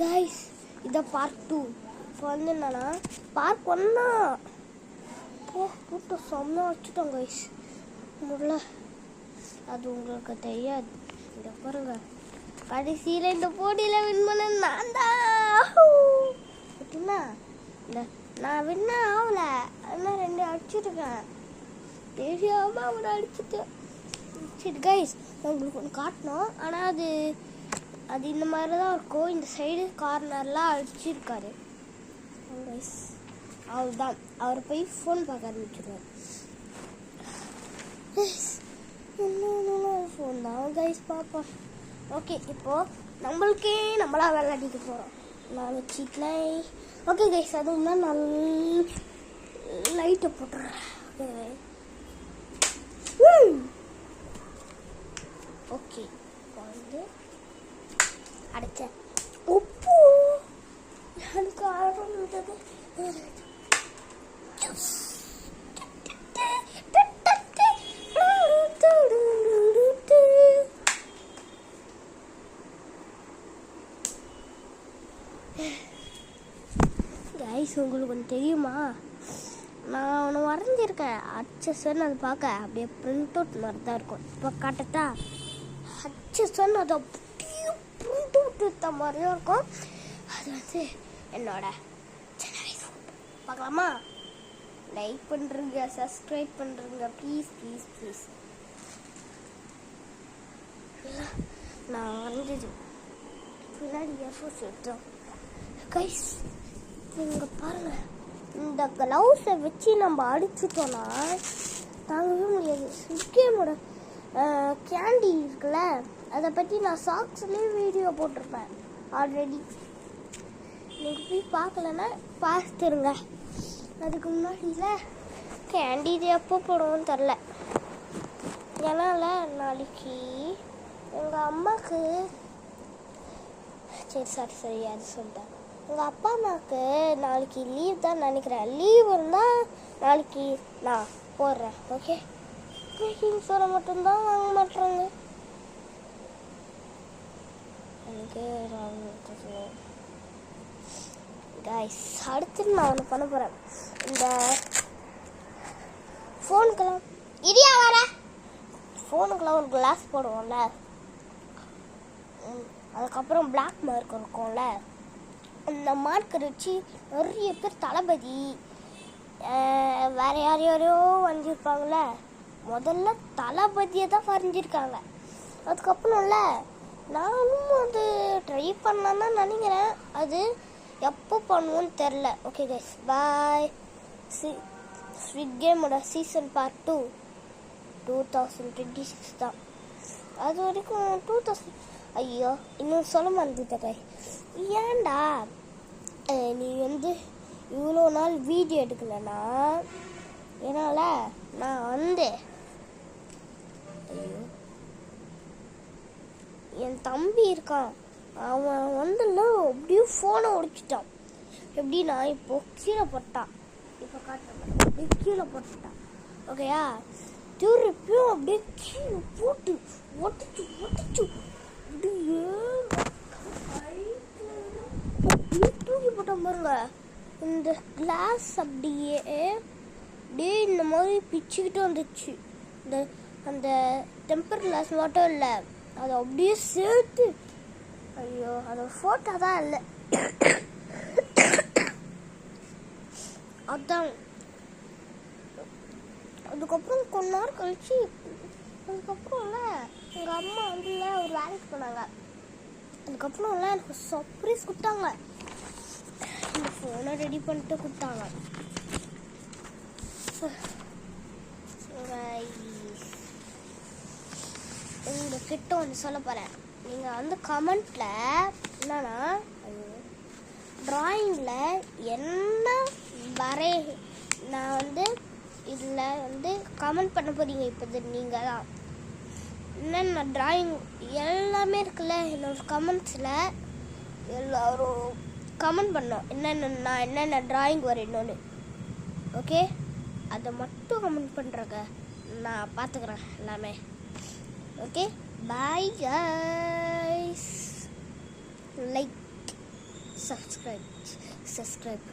Guys இதான் part 2. இப்போ வந்து என்னன்னா பார்ட் 1 கூட்டம் செம்ம வச்சுட்டோம் கைஸ். முடியல, அது உங்களுக்கு தெரியாது. இதை பாருங்க, கடைசியில் இந்த போட்டியில் வின் பண்ண நான் தான். ஓகேங்களா, இந்த நான் வின் ஆகல, ஆனால் 2 அடிச்சிருக்கேன். தெரியாமல் அவனை அடிச்சுட்டேன். சரி கைஸ், உங்களுக்கு ஒன்று காட்டணும். ஆனால் அது இந்த மாதிரி தான் இருக்கும். இந்த சைடு கார்னர்லாம் அடிச்சிருக்காரு கைஸ். அவர் தான், அவர் போய் ஃபோன் பார்க்க ஆரம்பிச்சிருவார். ஃபோன் தான் கைஸ் பார்ப்போம். ஓகே, இப்போது நம்மளா விளையாடிக்க போகிறோம். நான் வச்சுக்கலாம். ஓகே கைஸ், அதுவும் தான் நல்ல லைட்டை போட்டுறேன். ஓகே, வந்து அடைச்சேன். உப்பு எனக்கு ஆரம்பித்தது. கைஸ், உங்களுக்கு ஒன்று தெரியுமா? நான் ஒன்று வரைஞ்சிருக்கேன். HSN அது பார்க்க அப்படியே பிரிண்ட் அவுட் மாதிரி தான் இருக்கும். இப்போ காட்டட்டா? HSN அது அப்படியே பிரிண்ட் அவுட் எடுத்த மாதிரியும் இருக்கும். அது வந்து என்னோட சின்ன வயசு. பார்க்கலாமா? லைக் பண்ணுறீங்க, சப்ஸ்கிரைப் பண்ணுறீங்க, ப்ளீஸ் ப்ளீஸ் ப்ளீஸ். நான் வரைஞ்சது பின்னாடி எஃபோர்ட்ஸ் எடுத்தோம் கைஸ். இங்கே பாருங்கள், இந்த க்ளவுஸை வச்சு நம்ம அடிச்சுட்டோன்னா தாங்கவே முடியாது. ஸ்விக்கேமோட கேண்டி இருக்குல்ல, அதை பற்றி நான் சாக்ஸ்லேயே வீடியோ போட்டிருப்பேன் ஆல்ரெடி. நீங்கள் போய் பார்க்கலன்னா பார்த்துருங்க. அதுக்கு முன்னாடியில் கேண்டி இது எப்போ போடுவோன்னு தெரில. ஏன்னா நாளைக்கு எங்கள் அம்மாவுக்கு சரி அது சொல்லிட்டேன். எங்கள் அப்பா அம்மாவுக்கு நாளைக்கு லீவ் தான் நினைக்கிறேன். லீவ் இருந்தால் நாளைக்கு நான் போடுறேன். ஓகே, பேக்கிங் சோடா மட்டும்தான் வாங்க மாட்டுறாங்க எனக்கு. கைஸ், அடுத்து நான் ஒன்று பண்ண போகிறேன். இந்த ஃபோனுக்கெல்லாம் ஃபோனுக்கெல்லாம் ஒரு கிளாஸ் போடுவோம்ல, அதுக்கப்புறம் பிளாக் மார்க் இருக்கும்ல, அந்த மார்க்கர் வச்சு நிறைய பேர் தளபதி வேறு யாரையோ வரைஞ்சிருப்பாங்களே. முதல்ல தளபதியை தான் வரைஞ்சிருக்காங்க. அதுக்கப்புறம்ல நானும் அது ட்ரை பண்ணலான்னு நினைக்கிறேன். அது எப்போ பண்ணுவோன்னு தெரில. ஓகே கைஸ், பாய். ஸ்விட் கேமோட சீசன் பார்ட் 2 2026 தான். அது வரைக்கும் 2000. ஐயோ, இன்னும் சொல்ல மறந்துட்டேன் கை. ஏன்டா நீ வந்து இவ்வளோ நாள் வீடியோ எடுக்கலன்னா? என்னால் நான் வந்து ஐயோ, என் தம்பி இருக்கான், அவன் வந்துல அப்படியே ஃபோனை உடைச்சிட்டான். எப்படின்னா இப்போ கீழே போட்டான். இப்போ காட்டுறேன், அப்படியே கீழே போட்டுட்டான். ஓகேயா? திருப்பியும் அப்படியே கீழே போட்டு ஒட்டிச்சு அப்படியே தூக்கி போட்டான் பாருங்க. இந்த கிளாஸ் அப்படியே இந்த மாதிரி பிச்சுக்கிட்டு வந்துச்சு. அந்த டெம்பர் கிளாஸ் மட்டும் இல்லை, அதை அப்படியே சேர்த்து. ஐயோ, அது ஃபோட்டோ தான் இல்லை. அதான். அதுக்கப்புறம் கொஞ்ச நேரம் கழிச்சு, அதுக்கப்புறம்ல எங்கள் அம்மா வந்து ஒரு வேலைக்கு போனாங்க. அதுக்கப்புறம்ல எனக்கு சர்ப்ரைஸ் கொடுத்தாங்க. இந்த ஃபோனை ரெடி பண்ணிட்டு கொடுத்தாங்க. உங்ககிட்ட ஒன்று சொல்ல போகிறேன். நீங்கள் வந்து கமெண்ட்டில் என்னன்னா ட்ராயிங்கில் என்ன நான் வந்து இதில் வந்து கமெண்ட் பண்ண போகிறீங்க. இப்போ நீங்கள் தான் என்னென்ன ட்ராயிங் எல்லாமே இருக்குல்ல, என்னோட கமெண்ட்ஸில் எல்லோரும் கமெண்ட் பண்ணோம் நான் என்னென்ன ட்ராயிங் வரையணும்னு. ஓகே, அதை மட்டும் கமெண்ட் பண்ணுறங்க, நான் பார்த்துக்கிறேன் எல்லாமே. Okay, bye guys. Like subscribe